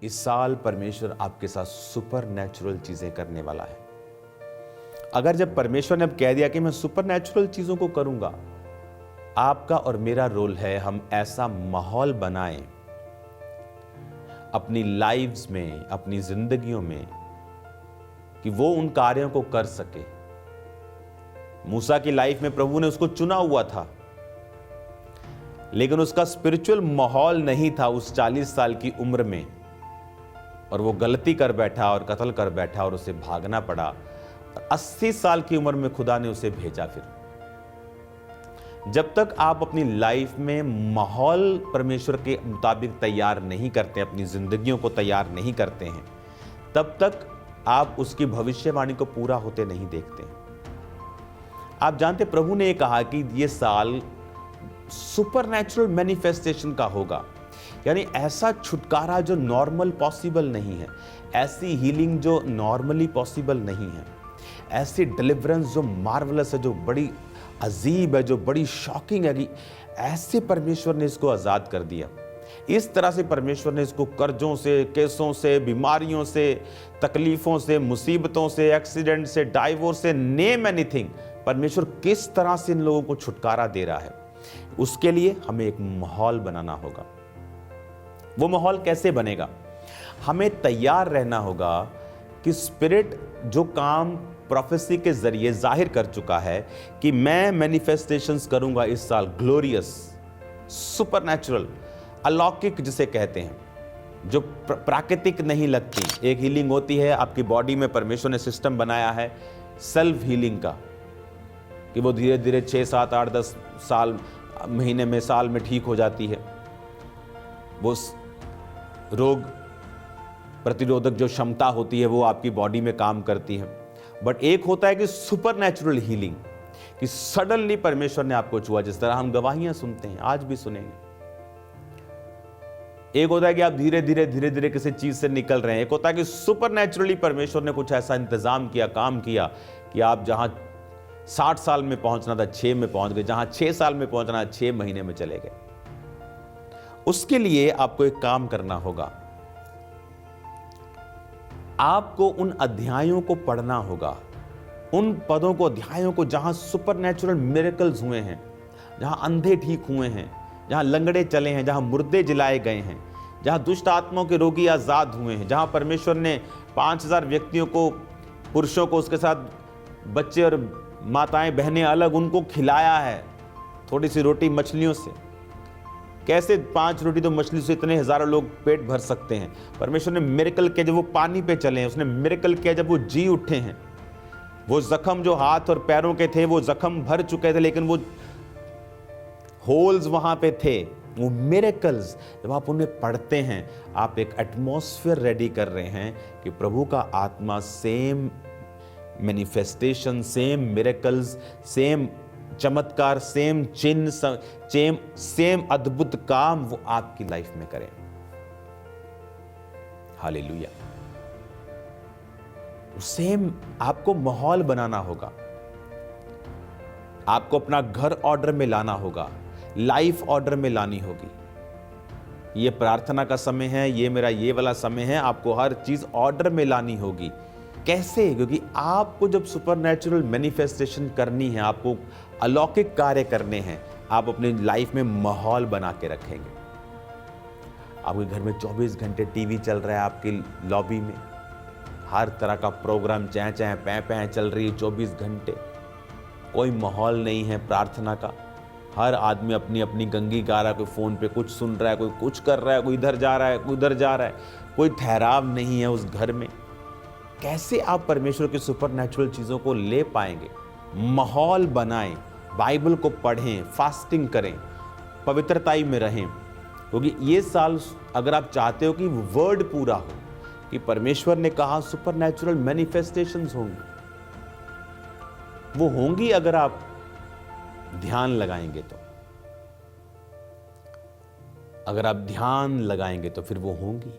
इस साल परमेश्वर आपके साथ सुपर नेचुरल चीजें करने वाला है। अगर जब परमेश्वर ने अब कह दिया कि मैं सुपर नेचुरल चीजों को करूंगा, आपका और मेरा रोल है हम ऐसा माहौल बनाएं अपनी लाइव्स में, अपनी जिंदगियों में, कि वो उन कार्यों को कर सके। मूसा की लाइफ में प्रभु ने उसको चुना हुआ था, लेकिन उसका स्पिरिचुअल माहौल नहीं था उस 40 साल की उम्र में, और वो गलती कर बैठा और कत्ल कर बैठा और उसे भागना पड़ा। 80 साल की उम्र में खुदा ने उसे भेजा। फिर जब तक आप अपनी लाइफ में माहौल परमेश्वर के मुताबिक तैयार नहीं करते, अपनी जिंदगियों को तैयार नहीं करते हैं, तब तक आप उसकी भविष्यवाणी को पूरा होते नहीं देखते। आप जानते, प्रभु ने कहा कि ये साल सुपरनैचुरल मैनिफेस्टेशन का होगा, यानी ऐसा छुटकारा जो नॉर्मल पॉसिबल नहीं है, ऐसी हीलिंग जो नॉर्मली पॉसिबल नहीं है, ऐसी डिलीवरेंस जो मार्वलस है, जो बड़ी अजीब है, जो बड़ी शॉकिंग है, कि ऐसे परमेश्वर ने इसको आज़ाद कर दिया। इस तरह से परमेश्वर ने इसको कर्जों से, केसों से, बीमारियों से, तकलीफों से, मुसीबतों से, एक्सीडेंट से, डाइवोर्स से, नेम एनीथिंग, परमेश्वर किस तरह से इन लोगों को छुटकारा दे रहा है। उसके लिए हमें एक माहौल बनाना होगा। वो माहौल कैसे बनेगा? हमें तैयार रहना होगा कि स्पिरिट जो काम प्रोफेसी के जरिए जाहिर कर चुका है कि मैं मैनिफेस्टेशंस करूंगा इस साल, ग्लोरियस, सुपरनैचुरल, अलौकिक जिसे कहते हैं, जो प्राकृतिक नहीं लगती। एक हीलिंग होती है आपकी बॉडी में, परमेश्वर ने सिस्टम बनाया है सेल्फ हीलिंग का, कि वो धीरे धीरे 6, 7, 8, 10 साल, महीने में, साल में ठीक हो जाती है। वो रोग प्रतिरोधक जो क्षमता होती है वो आपकी बॉडी में काम करती है। बट एक होता है कि सुपरनैचुरल हीलिंग, कि सडनली परमेश्वर ने आपको छुआ, जिस तरह हम गवाहियां सुनते हैं, आज भी सुनेंगे। एक होता है कि आप धीरे धीरे किसी चीज से निकल रहे हैं। एक होता है कि सुपरनैचुरली परमेश्वर ने कुछ ऐसा इंतजाम किया, काम किया, कि आप जहां 60 साल में पहुंचना था 6 में पहुंच गए, जहां 6 साल में पहुंचना था 6 महीने में चले गए। उसके लिए आपको एक काम करना होगा, आपको उन अध्यायों को पढ़ना होगा, उन पदों को, अध्यायों को, जहां सुपरनैचुरल मिरेकल्स हुए हैं, जहां अंधे ठीक हुए हैं, जहां लंगड़े चले हैं, जहां मुर्दे जिलाए गए हैं, जहां दुष्ट आत्माओं के रोगी आजाद हुए हैं, जहां परमेश्वर ने 5000 व्यक्तियों को, पुरुषों को, उसके साथ बच्चे और माताएं बहनें अलग, उनको खिलाया है थोड़ी सी रोटी मछलियों से। कैसे 5 रोटी तो मछली से इतने हजारों लोग पेट भर सकते हैं? परमेश्वर ने मिरेकल किया जब वो पानी पे चले हैं, उसने मिरेकल किया जब वो जी उठे हैं। वो जख्म जो हाथ और पैरों के थे, वो जख्म भर चुके थे, लेकिन वो होल्स वहां पे थे। वो मिरेकल्स जब आप उन्हें पढ़ते हैं, आप एक एटमॉस्फेयर रेडी कर रहे हैं कि प्रभु का आत्मा same manifestation, same miracles, same चमत्कार, सेम चिन्ह, सेम अद्भुत काम वो आपकी लाइफ में करें। हालेलुया। सेम आपको माहौल बनाना होगा, आपको अपना घर ऑर्डर में लाना होगा, लाइफ ऑर्डर में लानी होगी। ये प्रार्थना का समय है, ये मेरा ये वाला समय है, आपको हर चीज ऑर्डर में लानी होगी। कैसे? क्योंकि आपको जब सुपरनैचुरल मैनिफेस्टेशन करनी है, आपको अलौकिक कार्य करने हैं, आप अपनी लाइफ में माहौल बना के रखेंगे। आपके घर में 24 घंटे टीवी चल रहा है, आपकी लॉबी में हर तरह का प्रोग्राम चैं चैं पैं पैं चल रही है 24 घंटे। कोई माहौल नहीं है प्रार्थना का। हर आदमी अपनी अपनी गंगी गा रहा है, कोई फोन पे कुछ सुन रहा है, कोई कुछ कर रहा है, कोई इधर जा रहा है, कोई उधर जा रहा है, कोई ठहराव नहीं है उस घर में। कैसे आप परमेश्वर की सुपरनैचुरल चीजों को ले पाएंगे? माहौल बनाएं, बाइबल को पढ़ें, फास्टिंग करें, पवित्रताई में रहें। क्योंकि ये साल अगर आप चाहते हो कि वर्ड पूरा हो, कि परमेश्वर ने कहा सुपरनैचुरल मैनिफेस्टेशंस होंगी, वो होंगी अगर आप ध्यान लगाएंगे तो। अगर आप ध्यान लगाएंगे तो फिर वो होंगी।